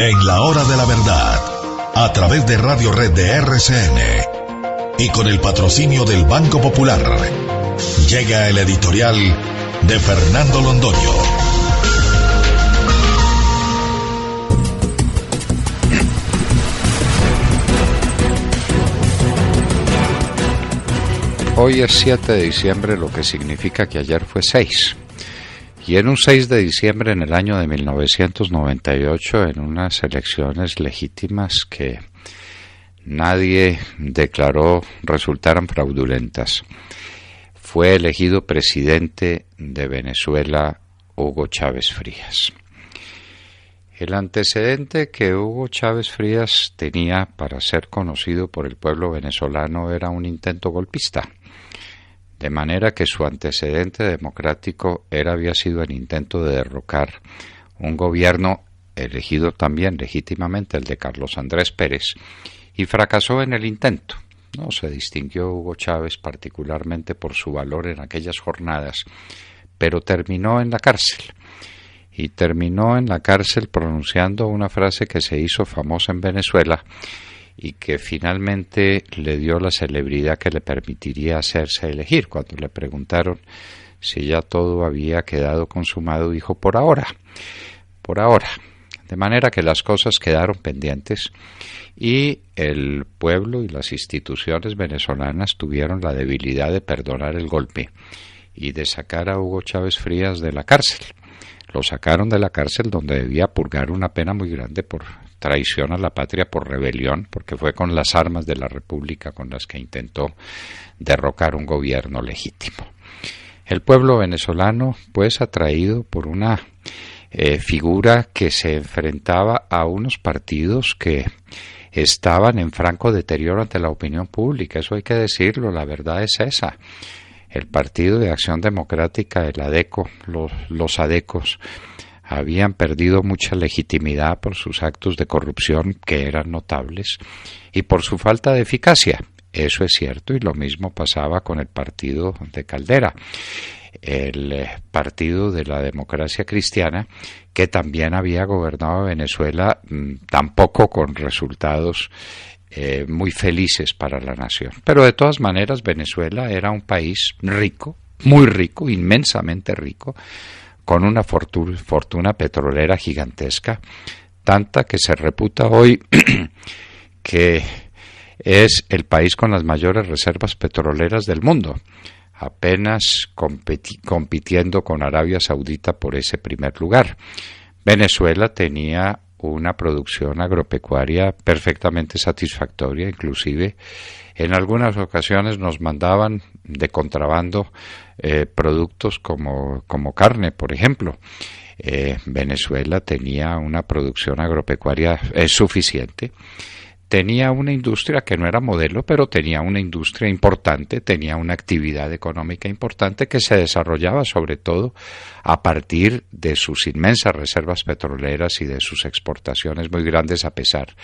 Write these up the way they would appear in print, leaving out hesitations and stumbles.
En la hora de la verdad, a través de Radio Red de RCN y con el patrocinio del Banco Popular, llega el editorial de Fernando Londoño. Hoy es 7 de diciembre, lo que significa que ayer fue 6. Y en un 6 de diciembre en el año de 1998, en unas elecciones legítimas que nadie declaró resultaran fraudulentas, fue elegido presidente de Venezuela Hugo Chávez Frías. El antecedente que Hugo Chávez Frías tenía para ser conocido por el pueblo venezolano era un intento golpista, de manera que su antecedente democrático había sido el intento de derrocar un gobierno elegido también legítimamente, el de Carlos Andrés Pérez, y fracasó en el intento. No se distinguió Hugo Chávez particularmente por su valor en aquellas jornadas, pero terminó en la cárcel. Y terminó en la cárcel pronunciando una frase que se hizo famosa en Venezuela y que finalmente le dio la celebridad que le permitiría hacerse elegir. Cuando le preguntaron si ya todo había quedado consumado, dijo por ahora. De manera que las cosas quedaron pendientes y el pueblo y las instituciones venezolanas tuvieron la debilidad de perdonar el golpe y de sacar a Hugo Chávez Frías de la cárcel. Lo sacaron de la cárcel donde debía purgar una pena muy grande por traición a la patria, por rebelión, porque fue con las armas de la República con las que intentó derrocar un gobierno legítimo. El pueblo venezolano, pues, atraído por una figura que se enfrentaba a unos partidos que estaban en franco deterioro ante la opinión pública. Eso hay que decirlo, la verdad es esa. El Partido de Acción Democrática, el ADECO, los ADECOS, habían perdido mucha legitimidad por sus actos de corrupción, que eran notables, y por su falta de eficacia. Eso es cierto, y lo mismo pasaba con el partido de Caldera, el Partido de la Democracia Cristiana, que también había gobernado Venezuela, tampoco con resultados muy felices para la nación. Pero de todas maneras Venezuela era un país rico, muy rico, inmensamente rico, con una fortuna petrolera gigantesca, tanta que se reputa hoy que es el país con las mayores reservas petroleras del mundo, apenas compitiendo con Arabia Saudita por ese primer lugar. Venezuela tenía una producción agropecuaria perfectamente satisfactoria, inclusive en algunas ocasiones nos mandaban de contrabando productos como carne, por ejemplo. Venezuela tenía una producción agropecuaria suficiente, tenía una industria que no era modelo, pero tenía una industria importante, tenía una actividad económica importante que se desarrollaba sobre todo a partir de sus inmensas reservas petroleras y de sus exportaciones muy grandes, a pesar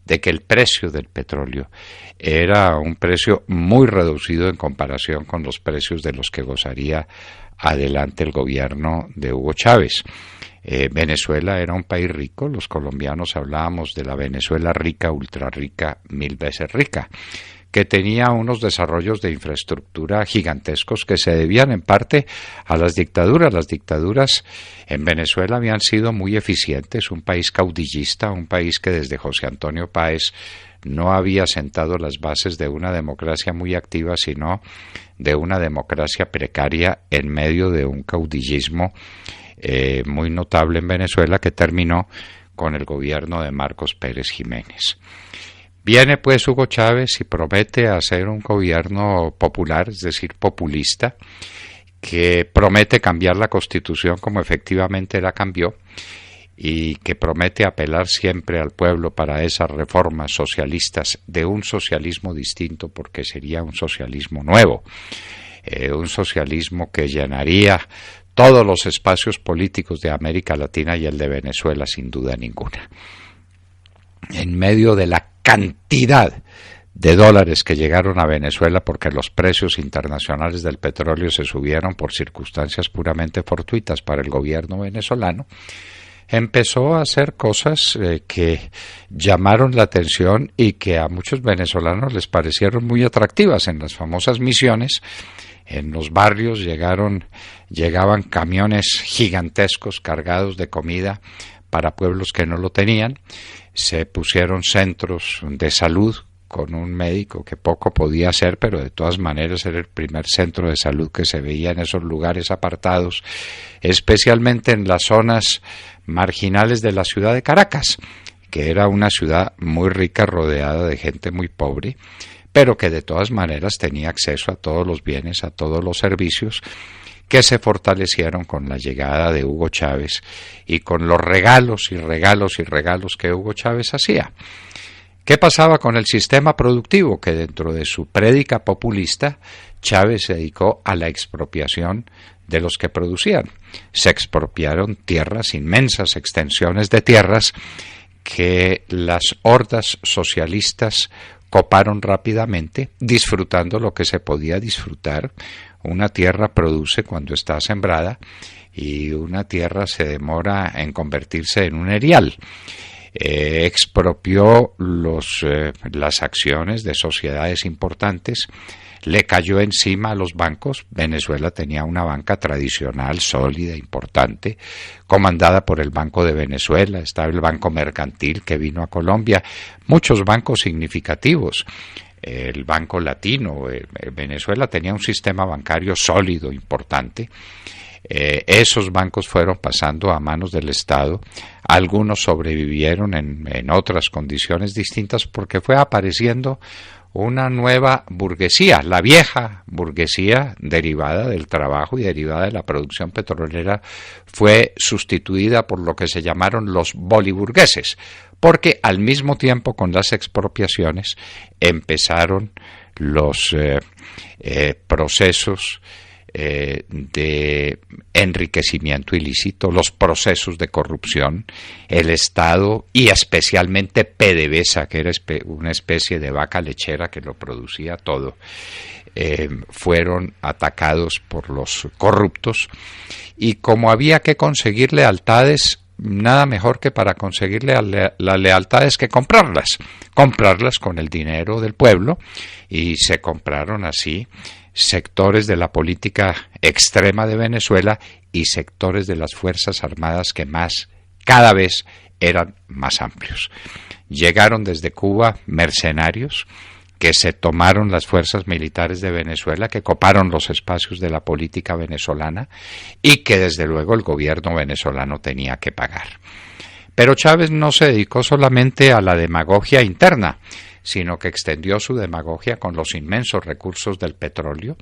de que el precio del petróleo era un precio muy reducido en comparación con los precios de los que gozaría adelante el gobierno de Hugo Chávez. Venezuela era un país rico, los colombianos hablábamos de la Venezuela rica, ultra rica, 1000 veces rica, que tenía unos desarrollos de infraestructura gigantescos que se debían en parte a las dictaduras. Las dictaduras en Venezuela habían sido muy eficientes, un país caudillista, un país que desde José Antonio Páez no había sentado las bases de una democracia muy activa, sino de una democracia precaria en medio de un caudillismo muy notable en Venezuela, que terminó con el gobierno de Marcos Pérez Jiménez. Viene pues Hugo Chávez y promete hacer un gobierno popular, es decir, populista, que promete cambiar la Constitución como efectivamente la cambió y que promete apelar siempre al pueblo para esas reformas socialistas, de un socialismo distinto, porque sería un socialismo nuevo, un socialismo que llenaría todos los espacios políticos de América Latina y el de Venezuela, sin duda ninguna. En medio de la cantidad de dólares que llegaron a Venezuela porque los precios internacionales del petróleo se subieron por circunstancias puramente fortuitas para el gobierno venezolano, empezó a hacer cosas que llamaron la atención y que a muchos venezolanos les parecieron muy atractivas. En las famosas misiones, en los barrios llegaban camiones gigantescos cargados de comida para pueblos que no lo tenían. Se pusieron centros de salud con un médico que poco podía hacer, pero de todas maneras era el primer centro de salud que se veía en esos lugares apartados, especialmente en las zonas marginales de la ciudad de Caracas, que era una ciudad muy rica rodeada de gente muy pobre, pero que de todas maneras tenía acceso a todos los bienes, a todos los servicios, que se fortalecieron con la llegada de Hugo Chávez y con los regalos y regalos y regalos que Hugo Chávez hacía. ¿Qué pasaba con el sistema productivo? Que dentro de su prédica populista, Chávez se dedicó a la expropiación de los que producían. Se expropiaron tierras, inmensas extensiones de tierras, que las hordas socialistas coparon rápidamente, disfrutando lo que se podía disfrutar. Una tierra produce cuando está sembrada y una tierra se demora en convertirse en un erial. Expropió las acciones de sociedades importantes, le cayó encima a los bancos. Venezuela tenía una banca tradicional, sólida, importante, comandada por el Banco de Venezuela. Estaba el Banco Mercantil, que vino a Colombia, muchos bancos significativos. El Banco Latino. Venezuela tenía un sistema bancario sólido, importante. Esos bancos fueron pasando a manos del Estado. Algunos sobrevivieron en otras condiciones distintas porque fue apareciendo una nueva burguesía. La vieja burguesía, derivada del trabajo y derivada de la producción petrolera, fue sustituida por lo que se llamaron los boliburgueses, porque al mismo tiempo con las expropiaciones empezaron los procesos de enriquecimiento ilícito, los procesos de corrupción. El Estado, y especialmente PDVSA, que era una especie de vaca lechera que lo producía todo, fueron atacados por los corruptos, y como había que conseguir lealtades, nada mejor que para conseguir las lealtades que comprarlas con el dinero del pueblo, y se compraron así sectores de la política extrema de Venezuela y sectores de las Fuerzas Armadas que cada vez eran más amplios. Llegaron desde Cuba mercenarios que se tomaron las fuerzas militares de Venezuela, que coparon los espacios de la política venezolana y que desde luego el gobierno venezolano tenía que pagar. Pero Chávez no se dedicó solamente a la demagogia interna, sino que extendió su demagogia con los inmensos recursos del petróleo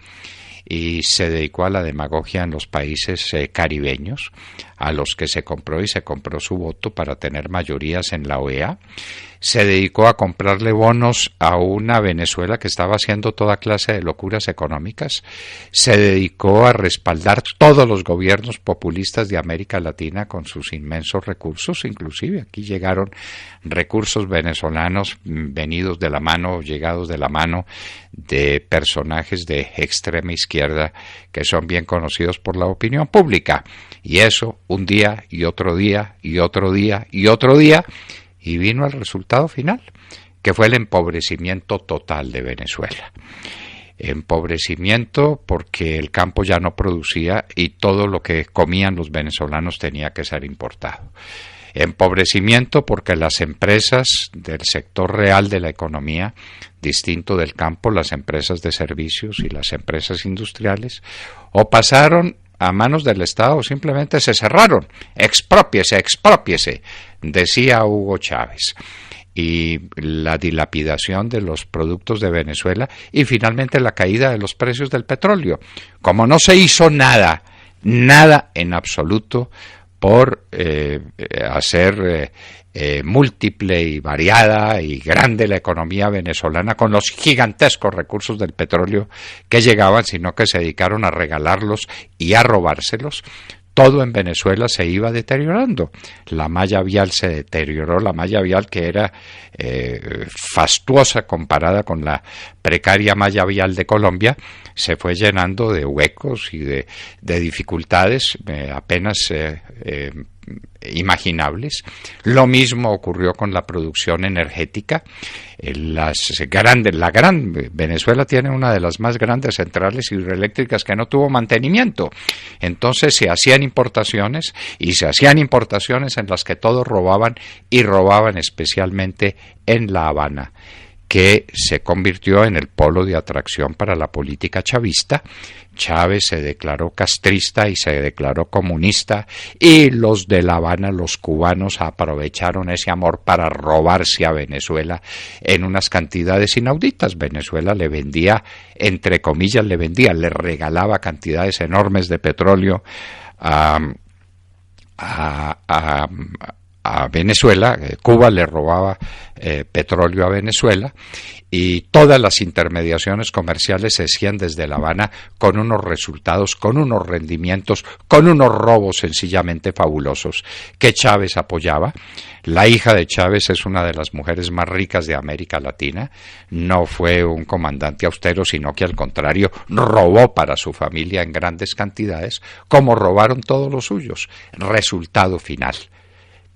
y se dedicó a la demagogia en los países caribeños, a los que se compró su voto para tener mayorías en la OEA. Se dedicó a comprarle bonos a una Venezuela que estaba haciendo toda clase de locuras económicas. Se dedicó a respaldar todos los gobiernos populistas de América Latina con sus inmensos recursos. Inclusive aquí llegaron recursos venezolanos venidos de la mano, llegados de la mano de personajes de extrema izquierda que son bien conocidos por la opinión pública. Y eso un día y otro día y otro día y otro día, y vino el resultado final, que fue el empobrecimiento total de Venezuela. Empobrecimiento porque el campo ya no producía y todo lo que comían los venezolanos tenía que ser importado. Empobrecimiento porque las empresas del sector real de la economía, distinto del campo, las empresas de servicios y las empresas industriales, o pasaron a manos del Estado o simplemente se cerraron. Exprópiese, decía Hugo Chávez. Y la dilapidación de los productos de Venezuela y finalmente la caída de los precios del petróleo. Como no se hizo nada en absoluto por hacer múltiple y variada y grande la economía venezolana con los gigantescos recursos del petróleo que llegaban, sino que se dedicaron a regalarlos y a robárselos. Todo en Venezuela se iba deteriorando. La malla vial se deterioró, la malla vial que era fastuosa comparada con la precaria malla vial de Colombia, se fue llenando de huecos y de dificultades. Apenas imaginables. Lo mismo ocurrió con la producción energética. Venezuela tiene una de las más grandes centrales hidroeléctricas que no tuvo mantenimiento. Entonces se hacían importaciones en las que todos robaban, y robaban especialmente en La Habana, que se convirtió en el polo de atracción para la política chavista. Chávez se declaró castrista y se declaró comunista, y los de La Habana, los cubanos, aprovecharon ese amor para robarse a Venezuela en unas cantidades inauditas. Venezuela le vendía, entre comillas, le regalaba cantidades enormes de petróleo a Venezuela. Cuba le robaba petróleo a Venezuela, y todas las intermediaciones comerciales se hacían desde La Habana con unos resultados, con unos rendimientos, con unos robos sencillamente fabulosos que Chávez apoyaba. La hija de Chávez es una de las mujeres más ricas de América Latina. No fue un comandante austero, sino que al contrario robó para su familia en grandes cantidades, como robaron todos los suyos. Resultado final: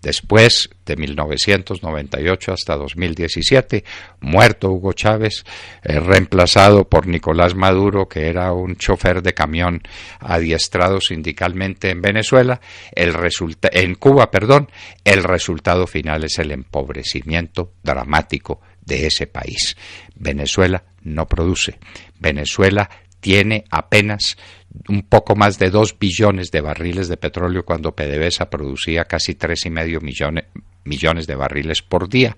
después de 1998 hasta 2017, muerto Hugo Chávez, reemplazado por Nicolás Maduro, que era un chofer de camión adiestrado sindicalmente en Venezuela, el resultado final es el empobrecimiento dramático de ese país. Venezuela no produce. Venezuela tiene apenas un poco más de 2 billones de barriles de petróleo, cuando PDVSA producía casi 3,5 millones de barriles por día.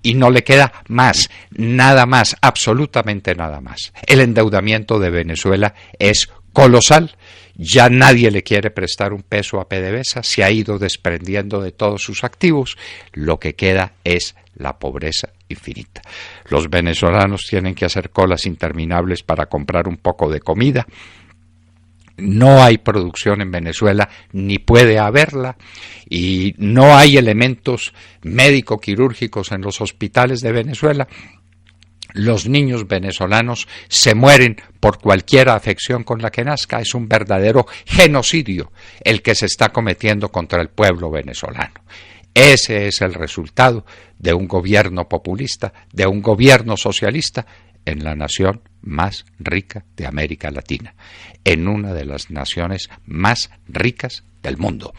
Y no le queda más, nada más, absolutamente nada más. El endeudamiento de Venezuela es colosal. Ya nadie le quiere prestar un peso a PDVSA, se ha ido desprendiendo de todos sus activos. Lo que queda es la pobreza infinita. Los venezolanos tienen que hacer colas interminables para comprar un poco de comida. No hay producción en Venezuela, ni puede haberla, y no hay elementos médico-quirúrgicos en los hospitales de Venezuela. Los niños venezolanos se mueren por cualquier afección con la que nazca. Es un verdadero genocidio el que se está cometiendo contra el pueblo venezolano. Ese es el resultado de un gobierno populista, de un gobierno socialista en la nación más rica de América Latina, en una de las naciones más ricas del mundo.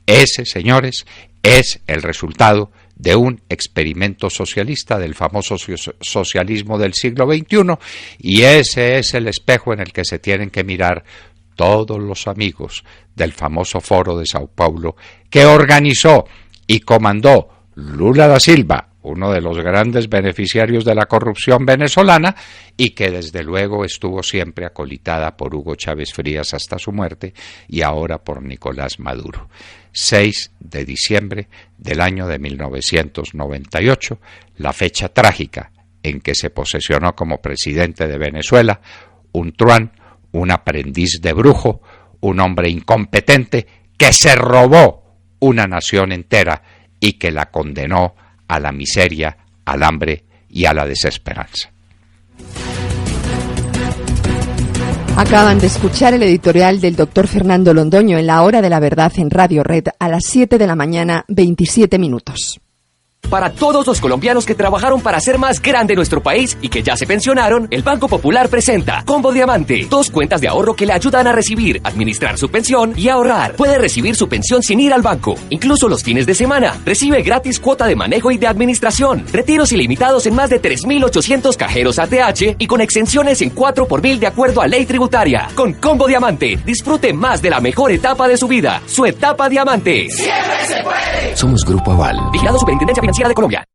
Ese, señores, es el resultado de un experimento socialista, del famoso socialismo del siglo XXI, y ese es el espejo en el que se tienen que mirar todos los amigos del famoso Foro de Sao Paulo, que organizó y comandó Lula da Silva, uno de los grandes beneficiarios de la corrupción venezolana, y que desde luego estuvo siempre acolitada por Hugo Chávez Frías hasta su muerte, y ahora por Nicolás Maduro. 6 de diciembre del año de 1998, la fecha trágica en que se posesionó como presidente de Venezuela un truán, un aprendiz de brujo, un hombre incompetente que se robó una nación entera y que la condenó a la miseria, al hambre y a la desesperanza. Acaban de escuchar el editorial del doctor Fernando Londoño en La Hora de la Verdad en Radio Red a las 7 de la mañana, 27 minutos. Para todos los colombianos que trabajaron para hacer más grande nuestro país y que ya se pensionaron, el Banco Popular presenta Combo Diamante, 2 cuentas de ahorro que le ayudan a recibir, administrar su pensión y ahorrar. Puede recibir su pensión sin ir al banco, incluso los fines de semana. Recibe gratis cuota de manejo y de administración, retiros ilimitados en más de 3.800 cajeros ATH y con exenciones en 4 por 1000 de acuerdo a ley tributaria. Con Combo Diamante, disfrute más de la mejor etapa de su vida, su etapa Diamante. ¡Siempre se puede! Somos Grupo Aval, vigilado Superintendencia Financiera de Colombia.